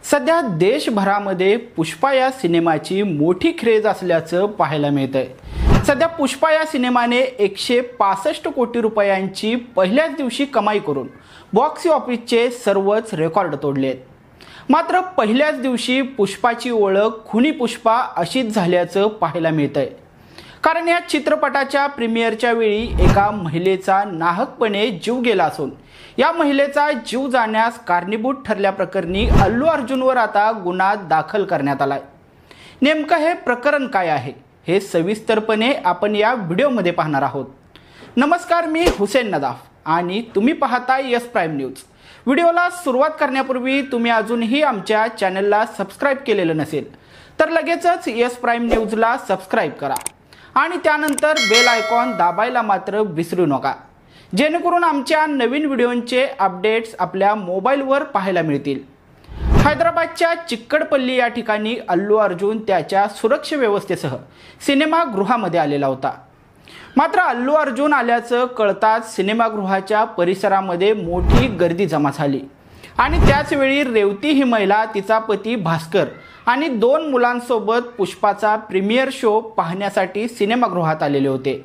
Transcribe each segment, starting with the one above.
सध्या देशभरामध्ये पुष्पा या सिनेमाची मोठी क्रेज असल्याचं पाहायला मिळतंय। सध्या पुष्पा या सिनेमाने 165 कोटी रुपयांची पहिल्याच दिवशी कमाई करून बॉक्स ऑफिसचे सर्वच रेकॉर्ड तोडले आहेत। मात्र पहिल्याच दिवशी पुष्पाची ओळख खुनी पुष्पा अशीच झाल्याचं पाहायला मिळतंय। कारण या चित्रपटाच्या प्रीमियरच्या वेळी एका महिलेचा नाहकपणे जीव गेला असून या महिलेचा जीव जाण्यास कारणीभूत ठरल्याप्रकरणी अल्लू अर्जुनवर आता गुन्हा दाखल करण्यात आलाय। नेमकं हे प्रकरण काय आहे हे सविस्तरपणे आपण या व्हिडिओमध्ये पाहणार आहोत। नमस्कार, मी हुसेन नदाफ आणि तुम्ही पाहताय यस प्राइम न्यूज। व्हिडिओला सुरुवात करण्यापूर्वी तुम्ही अजूनही आमच्या चॅनलला सबस्क्राइब केलेलं नसेल तर लगेचच यस प्राइम न्यूजला सबस्क्राइब करा आणि त्यानंतर बेल आयकॉन दाबायला मात्र विसरू नका, जेणेकरून आमच्या नवीन व्हिडिओंचे अपडेट्स आपल्या मोबाईलवर पाहायला मिळतील। हैदराबादच्या चिक्कडपल्ली या ठिकाणी अल्लू अर्जुन त्याच्या सुरक्षा व्यवस्थेसह सिनेमागृहामध्ये आलेला होता। मात्र अल्लू अर्जुन आल्याचं कळताच सिनेमागृहाच्या परिसरामध्ये मोठी गर्दी जमा झाली आणि त्याच वेळी रेवती ही महिला, तिचा पती भास्कर आणि 2 मुलांसोबत पुष्पाचा प्रीमियर शो पाहण्यासाठी सिनेमागृहात आलेले होते।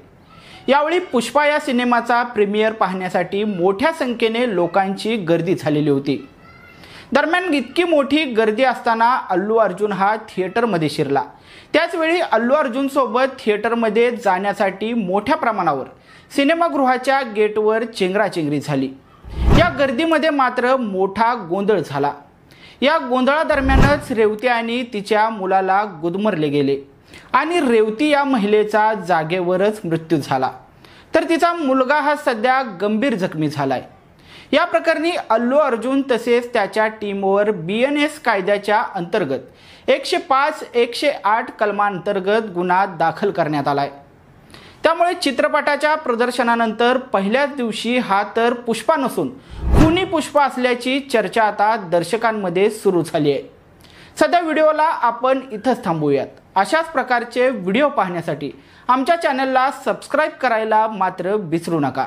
यावेळी पुष्पा या सिनेमाचा प्रीमियर पाहण्यासाठी मोठ्या संख्येने लोकांची गर्दी झालेली होती। दरम्यान इतकी मोठी गर्दी असताना अल्लू अर्जुन हा थिएटरमध्ये शिरला। त्याचवेळी अल्लू अर्जुन सोबत थिएटरमध्ये जाण्यासाठी मोठ्या प्रमाणावर सिनेमागृहाच्या गेटवर चेंगराचेंगरी झाली। या गर्दीमध्ये मात्र मोठा गोंधळ झाला। या गोंधळादरम्यानच रेवती आणि तिच्या मुलाला गुदमरले गेले आणि रेवती या महिलेचा जागेवरच मृत्यू झाला, तर तिचा मुलगा हा सध्या गंभीर जखमी झालाय। या प्रकरणी अल्लू अर्जुन तसेच त्याच्या टीमवर BNS कायद्याच्या अंतर्गत 105-108 कलमांतर्गत गुन्हा दाखल करण्यात आलाय। त्यामुळे चित्रपटाच्या प्रदर्शनानंतर पहिल्याच दिवशी हा तर पुष्पा नसून खुनी पुष्पा असल्याची चर्चा आता दर्शकांमध्ये सुरू झाली आहे। सध्या व्हिडिओला आपण इथंच थांबूयात। अशाच प्रकारचे व्हिडिओ पाहण्यासाठी आमच्या चॅनलला सबस्क्राइब करायला मात्र विसरू नका।